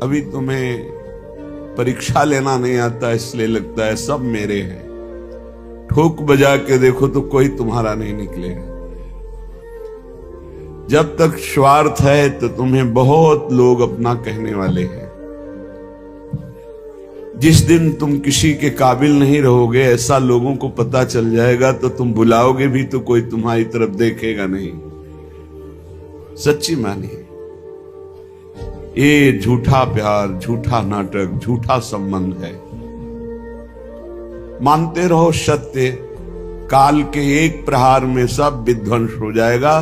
अभी तुम्हें परीक्षा लेना नहीं आता इसलिए लगता है सब मेरे हैं। ठोक बजा के देखो तो कोई तुम्हारा नहीं निकलेगा। जब तक स्वार्थ है तो तुम्हें बहुत लोग अपना कहने वाले हैं। जिस दिन तुम किसी के काबिल नहीं रहोगे, ऐसा लोगों को पता चल जाएगा, तो तुम बुलाओगे भी तो कोई तुम्हारी तरफ देखेगा नहीं। सच्ची मानिए, ये झूठा प्यार, झूठा नाटक, झूठा संबंध है। मानते रहो सत्य, काल के एक प्रहार में सब विध्वंस हो जाएगा।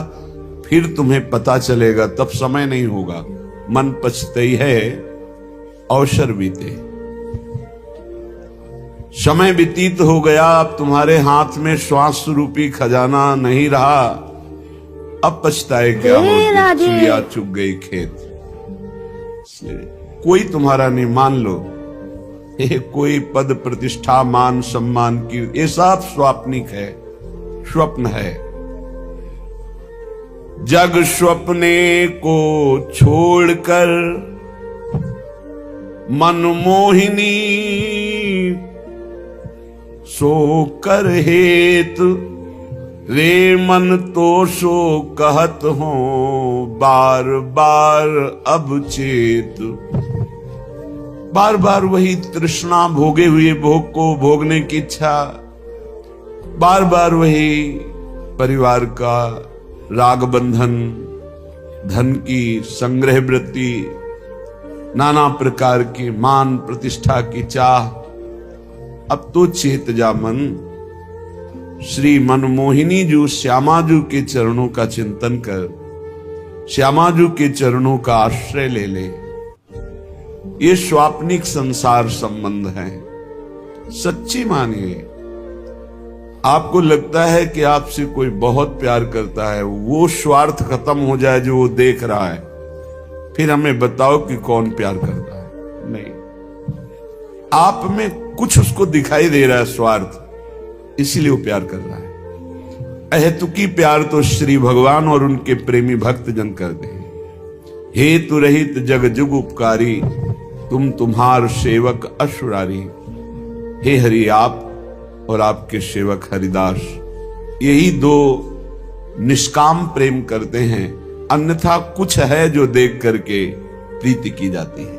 फिर तुम्हें पता चलेगा, तब समय नहीं होगा। मन पछताई है, अवसर बीते। समय व्यतीत हो गया, अब तुम्हारे हाथ में श्वास रूपी खजाना नहीं रहा। अब पछताए क्या हो, चिड़िया चुग गई खेत। कोई तुम्हारा नहीं, मान लो ये कोई पद प्रतिष्ठा मान सम्मान की, ये सब स्वाप्निक है, स्वप्न है। जग स्वप्ने को छोड़कर मनमोहिनी सो कर हेत, रे मन तो सो कहत हो बार बार अब चेत। बार बार वही तृष्णा, भोगे हुए भोग को भोगने की इच्छा, बार बार वही परिवार का राग बंधन, धन की संग्रह वृत्ति, नाना प्रकार की मान प्रतिष्ठा की चाह। अब तो चेत जा मन, श्री मनमोहिनी जू श्यामाजू के चरणों का चिंतन कर, श्यामाजू के चरणों का आश्रय ले ले। ये स्वाप्निक संसार संबंध है। सच्ची मानिए, आपको लगता है कि आपसे कोई बहुत प्यार करता है, वो स्वार्थ खत्म हो जाए जो वो देख रहा है, फिर हमें बताओ कि कौन प्यार करता है। नहीं, आप में कुछ उसको दिखाई दे रहा है स्वार्थ, इसीलिए वो प्यार कर रहा है। अहेतुकी प्यार तो श्री भगवान और उनके प्रेमी भक्त जन करते हैं। हेतु रहित जग जुग उपकारी, तुम तुम्हार सेवक अशुरारी। हे हरि, आप और आपके सेवक हरिदास, यही दो निष्काम प्रेम करते हैं। अन्यथा कुछ है जो देख करके प्रीति की जाती है।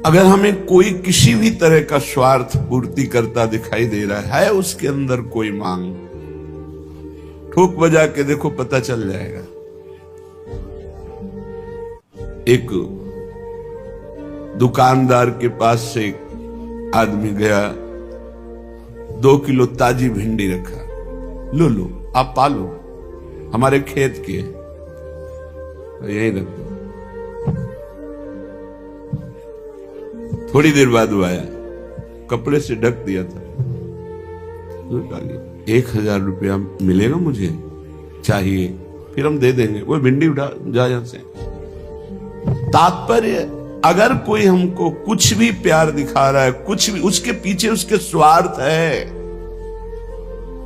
अगर हमें कोई किसी भी तरह का स्वार्थ पूर्ति करता दिखाई दे रहा है, उसके अंदर कोई मांग, ठोक बजा के देखो, पता चल जाएगा। एक दुकानदार के पास से एक आदमी गया, 2 किलो ताजी भिंडी रखा। लो लो, आप पालो, हमारे खेत की है, यही रख दो। थोड़ी देर बाद वो आया, कपड़े से ढक दिया था। 1000 रुपया मिलेगा मुझे, चाहिए, फिर हम दे देंगे। वो भिंडी उठा जा यहां से। तात्पर्य, अगर कोई हमको कुछ भी प्यार दिखा रहा है, कुछ भी, उसके पीछे उसके स्वार्थ है।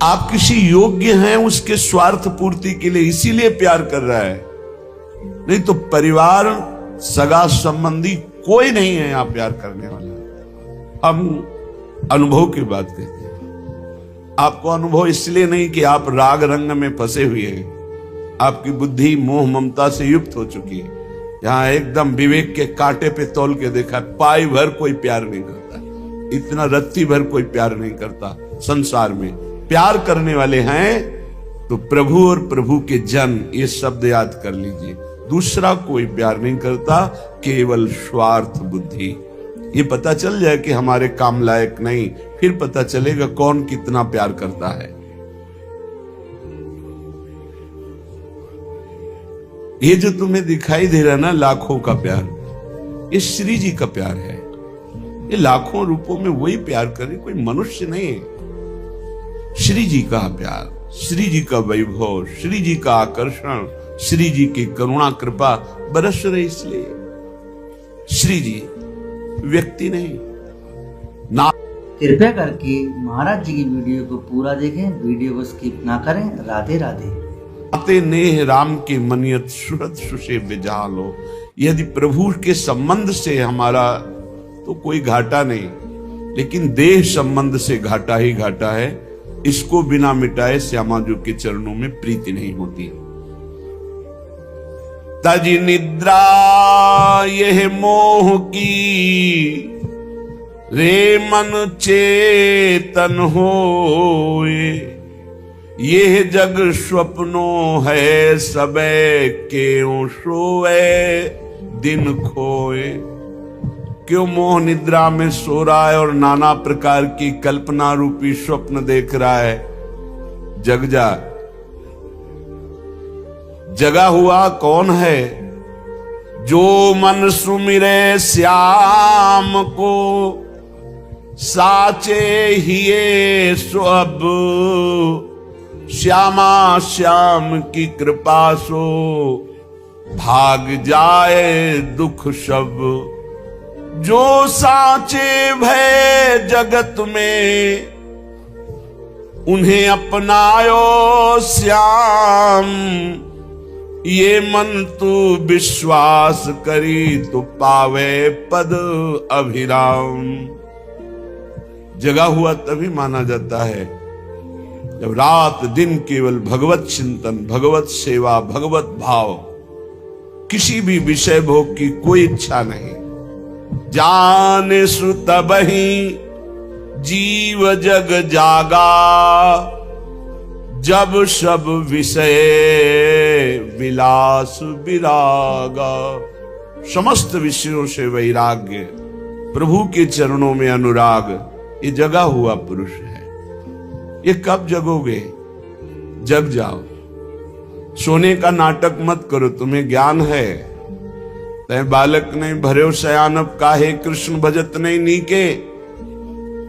आप किसी योग्य हैं उसके स्वार्थ पूर्ति के लिए, इसीलिए प्यार कर रहा है। नहीं तो परिवार, सगा संबंधी कोई नहीं है यहां प्यार करने वाला। हम अनुभव की बात कहते हैं। आपको अनुभव इसलिए नहीं कि आप राग रंग में फंसे हुए हैं, आपकी बुद्धि मोह ममता से युक्त हो चुकी है। यहां एकदम विवेक के कांटे पे तौल के देखा, पाई भर कोई प्यार नहीं करता, इतना रत्ती भर कोई प्यार नहीं करता संसार में। प्यार करने वाले हैं तो प्रभु और प्रभु के जन, ये शब्द याद कर लीजिए। दूसरा कोई प्यार नहीं करता, केवल स्वार्थ बुद्धि। ये पता चल जाए कि हमारे काम लायक नहीं, फिर पता चलेगा कौन कितना प्यार करता है। ये जो तुम्हें दिखाई दे रहा है ना, लाखों का प्यार, ये श्री जी का प्यार है। ये लाखों रूपों में वही प्यार करे, कोई मनुष्य नहीं है। श्री जी का प्यार, श्री जी का वैभव, श्री जी का आकर्षण, श्री जी की करुणा कृपा बरस रही। इसलिए श्री जी व्यक्ति नहीं ना। कृपया करके महाराज जी की वीडियो को पूरा देखें, वीडियो को स्किप ना करें। राधे राधे। आते नेह राम के मनियत सुरत सुसे बेजालो। यदि प्रभु के संबंध से हमारा तो कोई घाटा नहीं, लेकिन देह संबंध से घाटा ही घाटा है। इसको बिना मिटाए श्यामाजू के चरणों में प्रीति नहीं होती। तज निद्रा यह मोह की, रे मन चेतन होए। यह जग स्वप्नो है, सबे क्यों सोए दिन खोए। क्यों मोह निद्रा में सो रहा है और नाना प्रकार की कल्पना रूपी स्वप्न देख रहा है। जग जा। जगा हुआ कौन है? जो मन सुमिरे श्याम को, साचे हिये सो अब। श्यामा श्याम की कृपा सो, भाग जाए दुख सब। जो साचे भय जगत में, उन्हें अपनायो श्याम। ये मन तू विश्वास करी, तो पावे पद अभिराम। जगा हुआ तभी माना जाता है जब रात दिन केवल भगवत चिंतन, भगवत सेवा, भगवत भाव, किसी भी विषय भोग की कोई इच्छा नहीं। जाने सु तबहि जीव जग जागा, जब सब विषय विलास विरागा। समस्त विषयों से वैराग्य, प्रभु के चरणों में अनुराग, ये जगा हुआ पुरुष है। ये कब जगोगे? जग जाओ। सोने का नाटक मत करो, तुम्हें ज्ञान है। तय बालक नहीं भर्यो शयानब, काहे कृष्ण भजत नहीं नीके।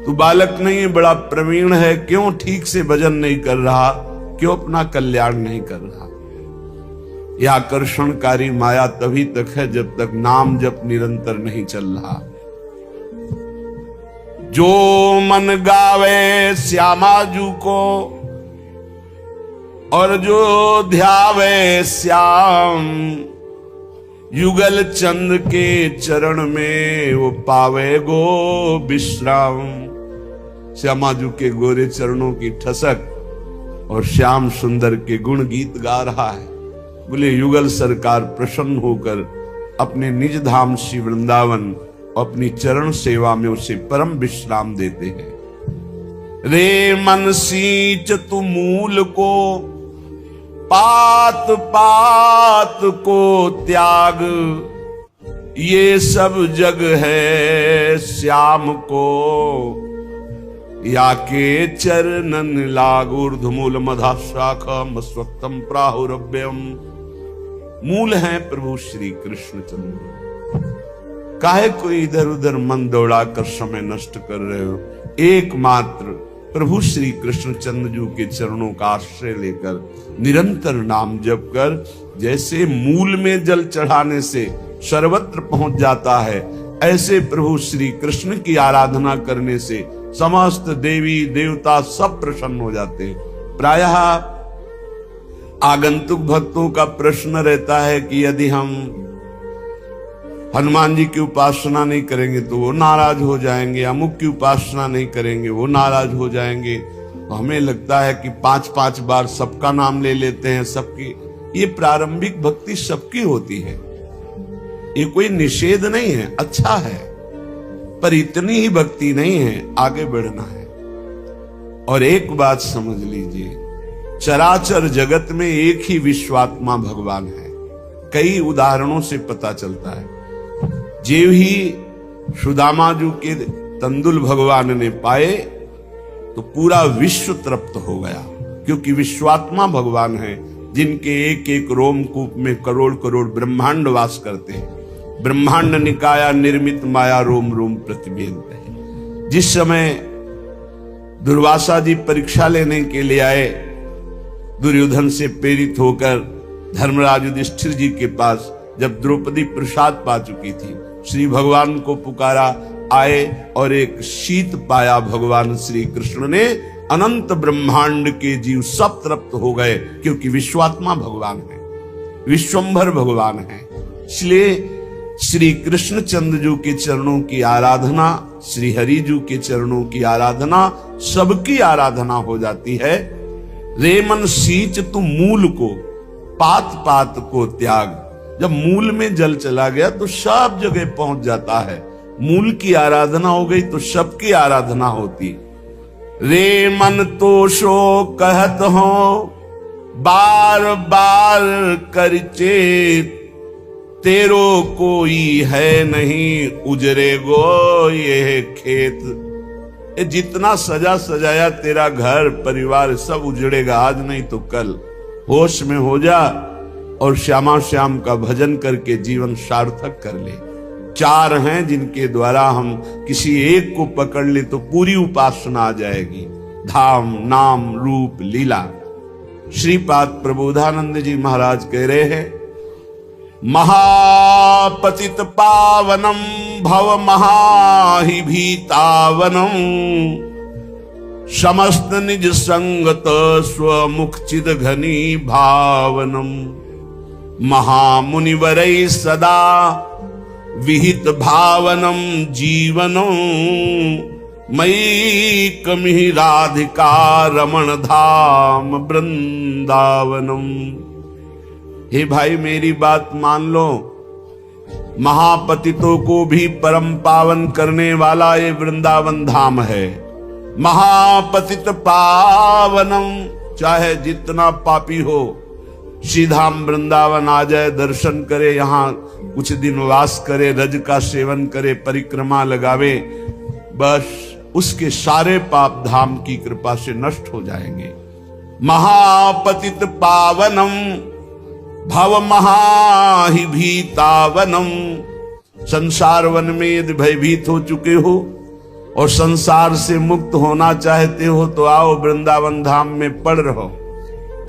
तू बालक नहीं है, बड़ा प्रवीण है, क्यों ठीक से भजन नहीं कर रहा, क्यों अपना कल्याण नहीं कर रहा। यह आकर्षणकारी माया तभी तक है जब तक नाम जप निरंतर नहीं चल रहा। जो मन गावे श्यामाजू को, और जो ध्यावे श्याम। युगल चंद के चरण में, वो पावे गो विश्राम। श्यामाजू के गोरे चरणों की ठसक और श्याम सुंदर के गुण गीत गा रहा है। बोले युगल सरकार प्रसन्न होकर अपने निज धाम श्री वृंदावन अपनी चरण सेवा में उसे परम विश्राम देते हैं। रे मन सींच तू मूल को, पात पात को त्याग। ये सब जग है श्याम को, या के चरणन लाग। ऊर्ध्वमूल मधा शाखा मस्वक्तम प्राहुरभ्यम। मूल है प्रभु श्री कृष्ण चंद्र। काहे कोई इधर उधर मन दौड़ाकर समय नष्ट कर रहे हो? एकमात्र प्रभु श्री कृष्ण चंद्र के चरणों का आश्रय लेकर निरंतर नाम जप कर, जैसे मूल में जल चढ़ाने से सर्वत्र पहुंच जाता है, ऐसे प्रभु श्री कृष्ण की आराधना करने से समस्त देवी देवता सब प्रसन्न हो जाते हैं। प्रायः आगंतुक भक्तों का प्रश्न रहता है कि यदि हम हनुमान जी की उपासना नहीं करेंगे तो वो नाराज हो जाएंगे, अमुक की उपासना नहीं करेंगे वो नाराज हो जाएंगे। तो हमें लगता है कि 5-5 बार सबका नाम ले लेते हैं, सबकी। ये प्रारंभिक भक्ति सबकी होती है, ये कोई निषेध नहीं है, अच्छा है, पर इतनी ही भक्ति नहीं है, आगे बढ़ना है। और एक बात समझ लीजिए, चराचर जगत में एक ही विश्वात्मा भगवान है। कई उदाहरणों से पता चलता है। जेव ही सुदामाजू के तंदुल भगवान ने पाए तो पूरा विश्व तृप्त हो गया, क्योंकि विश्वात्मा भगवान है जिनके एक एक रोमकूप में करोड़ करोड़ ब्रह्मांड वास करते हैं। ब्रह्मांड निकाया निर्मित माया रोम रोम प्रतिबिंब है। जिस समय दुर्वासा जी परीक्षा लेने के लिए आए, दुर्योधन से प्रेरित होकर धर्मराज युधिष्ठिर जी के पास, जब द्रौपदी प्रसाद पा चुकी थी, श्री भगवान को पुकारा, आए और एक शीत पाया भगवान श्री कृष्ण ने। अनंत ब्रह्मांड के जीव सब तृप्त हो गए, क्योंकि विश्वात्मा भगवान है, विश्वंभर भगवान है। इसलिए श्री कृष्णचंद्र जी के चरणों की आराधना, श्री हरि जी के चरणों की आराधना, सबकी आराधना हो जाती है। रे मन सींच तू मूल को, पात पात को त्याग। जब मूल में जल चला गया तो सब जगह पहुंच जाता है। मूल की आराधना हो गई तो सबकी आराधना होती। रे मन तो शो कहत हो, बार बार कर चेत। तेरो कोई है नहीं, उजरे गो ये खेत। ये जितना सजा सजाया तेरा घर परिवार सब उजड़ेगा, आज नहीं तो कल। होश में हो जा और श्यामा श्याम का भजन करके जीवन सार्थक कर ले। चार हैं जिनके द्वारा हम किसी एक को पकड़ ले तो पूरी उपासना आ जाएगी। धाम, नाम, रूप, लीला। श्रीपाद प्रबोधानंद जी महाराज कह रहे हैं, महापतित पावनम भव महाहि भीतावनम। समस्त निज संगत स्वमुख चिद घनी भावनम। महामुनिवरै सदा विहित भावनम जीवनम। मयि कमि राधिका रमण धाम वृंदावनम। हे भाई मेरी बात मान लो, महापतितों को भी परम पावन करने वाला ये वृंदावन धाम है। महापतित पावनम, चाहे जितना पापी हो श्रीधाम वृंदावन आ जाए, दर्शन करे, यहाँ कुछ दिन वास करे, रज का सेवन करे, परिक्रमा लगावे, बस उसके सारे पाप धाम की कृपा से नष्ट हो जाएंगे। महापतित पावनम भव महाहि भीतावनम। संसार वन में यदि भयभीत हो चुके हो और संसार से मुक्त होना चाहते हो तो आओ वृंदावन धाम में पड़ रहो।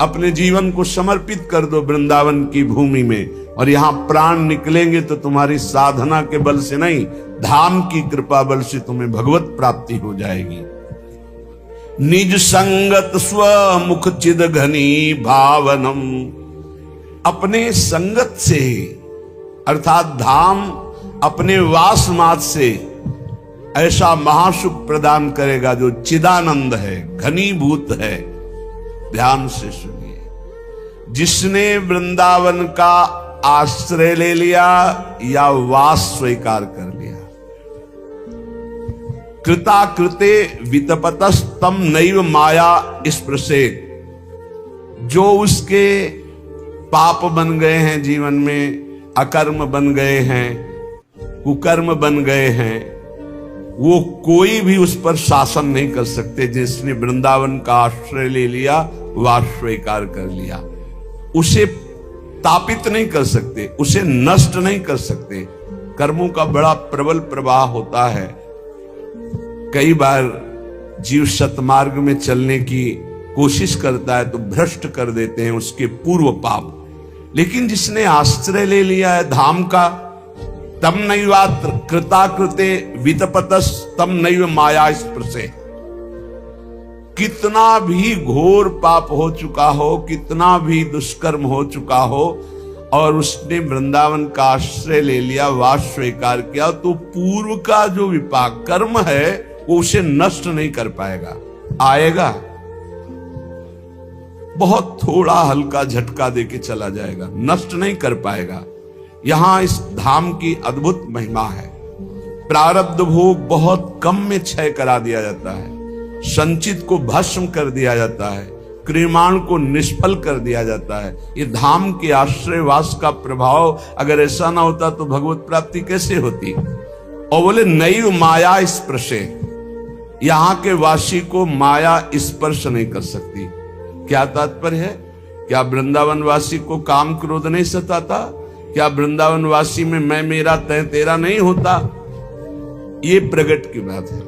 अपने जीवन को समर्पित कर दो वृंदावन की भूमि में, और यहां प्राण निकलेंगे तो तुम्हारी साधना के बल से नहीं, धाम की कृपा बल से तुम्हें भगवत प्राप्ति हो जाएगी। निज संगत स्वमुख चिद घनी भावनम। अपने संगत से अर्थात धाम अपने वास मात से ऐसा महासुख प्रदान करेगा जो चिदानंद है, घनीभूत है। ध्यान से सुनिए, जिसने वृंदावन का आश्रय ले लिया या वास स्वीकार कर लिया, कृता कृते वितपतस्तम नैव माया स्पृशेत। जो उसके पाप बन गए हैं जीवन में, अकर्म बन गए हैं, कुकर्म बन गए हैं, वो कोई भी उस पर शासन नहीं कर सकते। जिसने वृंदावन का आश्रय ले लिया, वास स्वीकार कर लिया, उसे तापित नहीं कर सकते, उसे नष्ट नहीं कर सकते। कर्मों का बड़ा प्रबल प्रवाह होता है। कई बार जीव सतमार्ग में चलने की कोशिश करता है तो भ्रष्ट कर देते हैं उसके पूर्व पाप। लेकिन जिसने आश्रय ले लिया है धाम का, तम नैवात्र कृताकृते वितपतस तम नैव माया स्पृशे। कितना भी घोर पाप हो चुका हो, कितना भी दुष्कर्म हो चुका हो, और उसने वृंदावन का आश्रय ले लिया, वास स्वीकार किया, तो पूर्व का जो विपाक कर्म है वो उसे नष्ट नहीं कर पाएगा। आएगा, बहुत थोड़ा हल्का झटका देके चला जाएगा, नष्ट नहीं कर पाएगा। यहां इस धाम की अद्भुत महिमा है। प्रारब्ध भोग बहुत कम में क्षय करा दिया जाता है, संचित को भस्म कर दिया जाता है, क्रियमाण को निष्फल कर दिया जाता है। ये धाम के आश्रयवास का प्रभाव, अगर ऐसा ना होता तो भगवत प्राप्ति कैसे होती। और बोले नैव माया स्पर्शे, यहां के वासी को माया स्पर्श नहीं कर सकती। क्या तात्पर्य है? क्या वृंदावन वासी को काम क्रोध नहीं सताता? क्या वृंदावन वासी में मैं मेरा तय तेरा नहीं होता? ये प्रगट की बात है,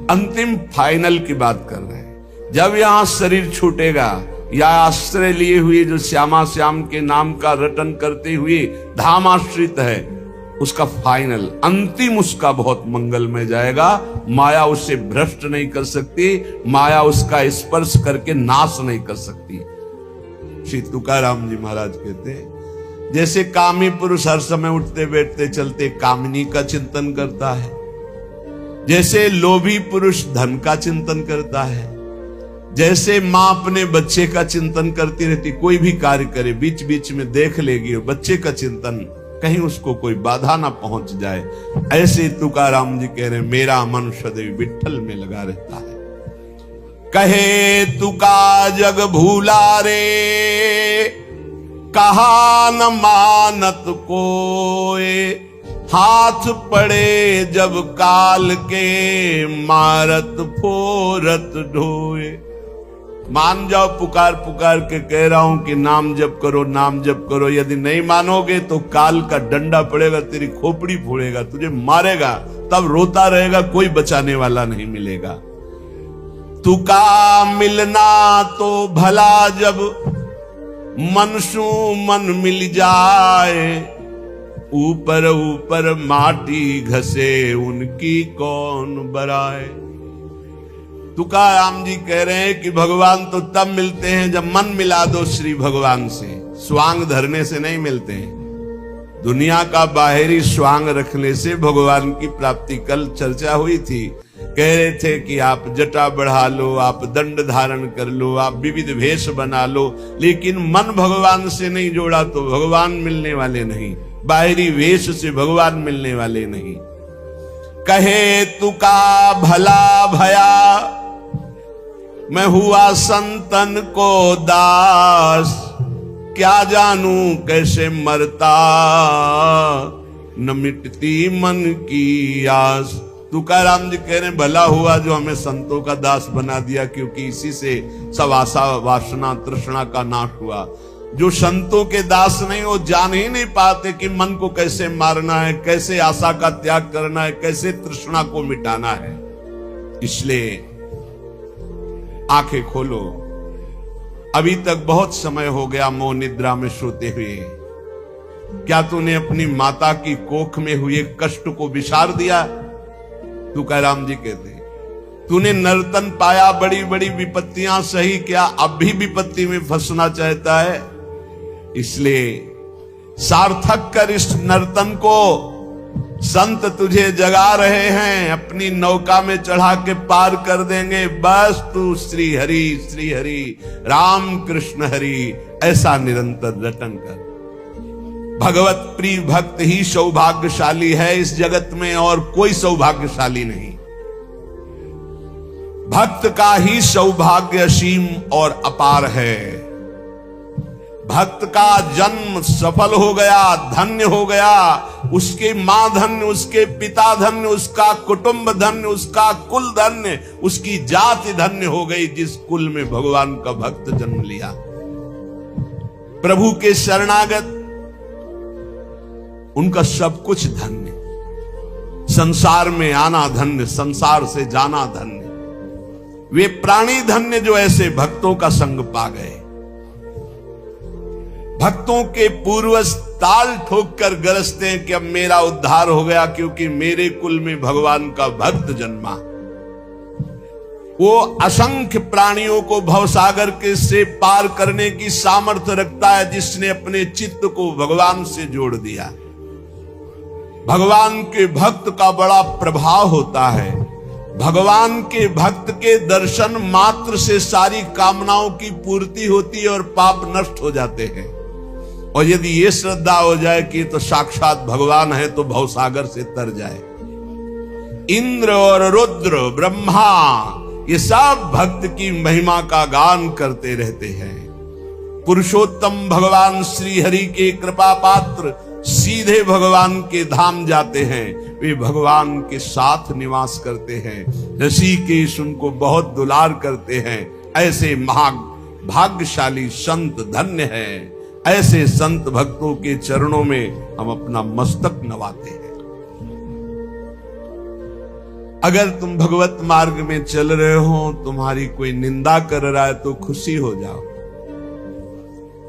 अंतिम फाइनल की बात कर रहे हैं। जब यहां शरीर छूटेगा या आश्रय लिए हुए जो श्यामा श्याम के नाम का रटन करते हुए धाम आश्रित है, उसका फाइनल अंतिम उसका बहुत मंगलमय जाएगा। माया उसे भ्रष्ट नहीं कर सकती, माया उसका स्पर्श करके नाश नहीं कर सकती। श्री तुकाराम जी महाराज कहते हैं, जैसे कामी पुरुष हर समय उठते बैठते चलते कामिनी का चिंतन करता है, जैसे लोभी पुरुष धन का चिंतन करता है, जैसे मां अपने बच्चे का चिंतन करती रहती, कोई भी कार्य करे बीच बीच में देख लेगी और बच्चे का चिंतन, कहीं उसको कोई बाधा ना पहुंच जाए, ऐसे तुकाराम जी कह रहे मेरा मन सदैव विठ्ठल में लगा रहता है। कहे तुका जग भूला रे, कहा न मानत कोए, हाथ पड़े जब काल के, मारत फोरत ढोए। मान जाओ, पुकार पुकार के कह रहा हूं कि नाम जप करो, नाम जप करो। यदि नहीं मानोगे तो काल का डंडा पड़ेगा, तेरी खोपड़ी फोड़ेगा, तुझे मारेगा, तब रोता रहेगा, कोई बचाने वाला नहीं मिलेगा। तुका मिलना तो भला जब मन सु मन मिल जाए, ऊपर ऊपर माटी घसे उनकी कौन बराए। तुकाराम जी कह रहे हैं कि भगवान तो तब मिलते हैं जब मन मिला दो श्री भगवान से, स्वांग धरने से नहीं मिलते हैं। दुनिया का बाहरी स्वांग रखने से भगवान की प्राप्ति, कल चर्चा हुई थी, कह रहे थे कि आप जटा बढ़ा लो, आप दंड धारण कर लो, आप विविध वेश बना लो, लेकिन मन भगवान से नहीं जोड़ा तो भगवान मिलने वाले नहीं, बाहरी वेश से भगवान मिलने वाले नहीं। कहे तुका भला भया, मैं हुआ संतन को दास, क्या जानू कैसे मरता, न मिटती मन की आस। तुकाराम जी कह रहे भला हुआ जो हमें संतों का दास बना दिया, क्योंकि इसी से सब आशा वासना तृष्णा का नाश हुआ। जो संतों के दास नहीं, वो जान ही नहीं पाते कि मन को कैसे मारना है, कैसे आशा का त्याग करना है, कैसे तृष्णा को मिटाना है। इसलिए आंखें खोलो, अभी तक बहुत समय हो गया मोह निद्रा में सोते हुए। क्या तूने अपनी माता की कोख में हुए कष्ट को विसार दिया? तुकाराम जी कहते हैं तूने नर्तन पाया, बड़ी बड़ी विपत्तियां सही, क्या अब भी विपत्ति में फंसना चाहता है? इसलिए सार्थक कर इस नर्तन को, संत तुझे जगा रहे हैं, अपनी नौका में चढ़ा के पार कर देंगे। बस तू श्री हरि राम कृष्ण हरि ऐसा निरंतर रटन कर। भगवत प्रिय भक्त ही सौभाग्यशाली है इस जगत में, और कोई सौभाग्यशाली नहीं। भक्त का ही सौभाग्य असीम और अपार है। भक्त का जन्म सफल हो गया, धन्य हो गया, उसके मां धन्य, उसके पिता धन्य, उसका कुटुंब धन्य, उसका कुल धन्य, उसकी जाति धन्य हो गई जिस कुल में भगवान का भक्त जन्म लिया। प्रभु के शरणागत, उनका सब कुछ धन्य। संसार में आना धन्य, संसार से जाना धन्य। वे प्राणी धन्य जो ऐसे भक्तों का संग पा गए। भक्तों के पूर्वज ताल ठोक कर गरजते हैं कि अब मेरा उद्धार हो गया, क्योंकि मेरे कुल में भगवान का भक्त जन्मा। वो असंख्य प्राणियों को भवसागर के से पार करने की सामर्थ्य रखता है, जिसने अपने चित्त को भगवान से जोड़ दिया। भगवान के भक्त का बड़ा प्रभाव होता है। भगवान के भक्त के दर्शन मात्र से सारी कामनाओं की पूर्ति होती है और पाप नष्ट हो जाते हैं। और यदि ये श्रद्धा हो जाए कि तो साक्षात भगवान है, तो भवसागर से तर जाए। इंद्र और रुद्र, ब्रह्मा, ये सब भक्त की महिमा का गान करते रहते हैं। पुरुषोत्तम भगवान श्री हरि के कृपा पात्र सीधे भगवान के धाम जाते हैं। वे भगवान के साथ निवास करते हैं। ऋषिकेश उनको बहुत दुलार करते हैं। ऐसे भाग्यशाली संत धन्य हैं। ऐसे संत भक्तों के चरणों में हम अपना मस्तक नवाते हैं। अगर तुम भगवत मार्ग में चल रहे हो, तुम्हारी कोई निंदा कर रहा है तो खुशी हो जाओ।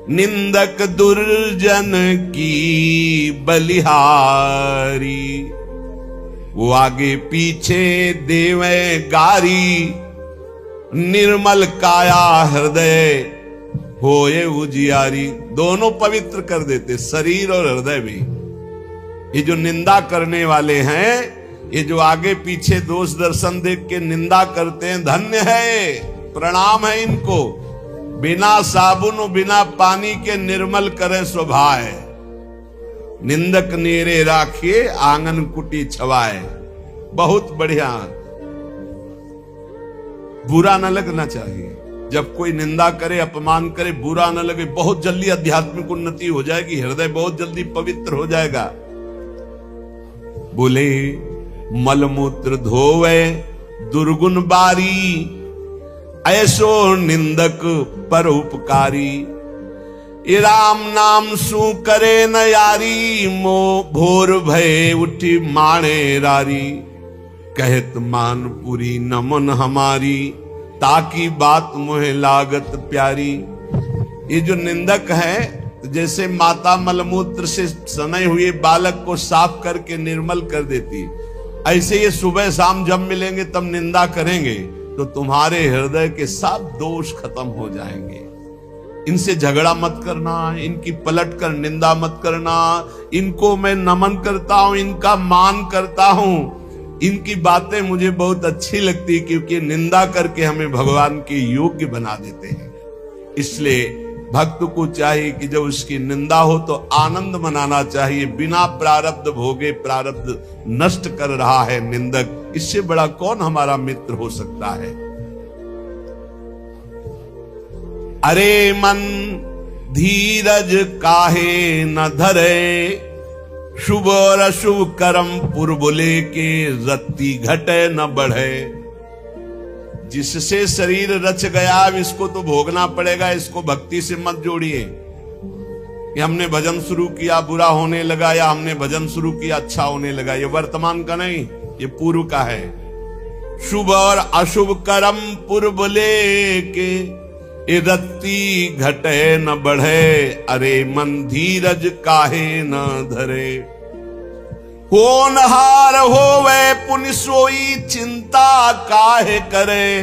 निंदक दुर्जन की बलिहारी, वो आगे पीछे देवे गारी। निर्मल काया हृदय होए उजियारी, दोनों पवित्र कर देते, शरीर और हृदय भी। ये जो निंदा करने वाले हैं, ये जो आगे पीछे दोष दर्शन देख के निंदा करते हैं, धन्य है, प्रणाम है इनको। बिना साबुन बिना पानी के निर्मल करे स्वभाव, निंदक नेरे राखिए आंगन कुटी छवाए। बहुत बढ़िया। बुरा न लगना चाहिए, जब कोई निंदा करे, अपमान करे, बुरा न लगे। बहुत जल्दी आध्यात्मिक उन्नति हो जाएगी, हृदय बहुत जल्दी पवित्र हो जाएगा। बोले मलमूत्र धोवे दुर्गुण बारी, ऐसो निंदक पर उपकारी। ये राम नाम सू करे न यारी, मो भोर भय उठी माणे रारी। कहत मान पूरी नमन हमारी, ताकि बात मोहे लागत प्यारी। ये जो निंदक है, जैसे माता मलमूत्र से सने हुए बालक को साफ करके निर्मल कर देती, ऐसे ये सुबह शाम जब मिलेंगे तब निंदा करेंगे तो तुम्हारे हृदय के सब दोष खत्म हो जाएंगे। इनसे झगड़ा मत करना, इनकी पलट कर निंदा मत करना। इनको मैं नमन करता हूं, इनका मान करता हूं, इनकी बातें मुझे बहुत अच्छी लगती, क्योंकि निंदा करके हमें भगवान के योग्य बना देते हैं। इसलिए भक्त को चाहिए कि जब उसकी निंदा हो तो आनंद मनाना चाहिए। बिना प्रारब्ध भोगे प्रारब्ध नष्ट कर रहा है निंदक, इससे बड़ा कौन हमारा मित्र हो सकता है। अरे मन धीरज काहे न धरे, शुभ और अशुभ कर्म पुरबुले के, रत्ती घटे न बढ़े। जिससे शरीर रच गया, अब इसको तो भोगना पड़ेगा, इसको भक्ति से मत जोड़िए। कि हमने भजन शुरू किया बुरा होने लगा, या हमने भजन शुरू किया अच्छा होने लगा। ये वर्तमान का नहीं, ये पूर्व का है। शुभ और अशुभ कर्म पुरबुले के, ए रत्ती घटे न बढ़े। अरे मन धीरज काहे न धरे। होनहार होवे पुनि सोई, चिंता काहे करे।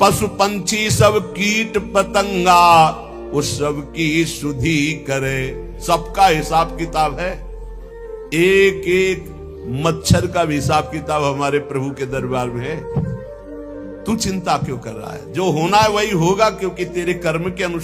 पशु पंछी सब कीट पतंगा, उस सब की सुधि करे। सबका हिसाब किताब है, एक एक मच्छर का भी हिसाब किताब हमारे प्रभु के दरबार में है। तू चिंता क्यों कर रहा है? जो होना है वही होगा, क्योंकि तेरे कर्म के अनुसार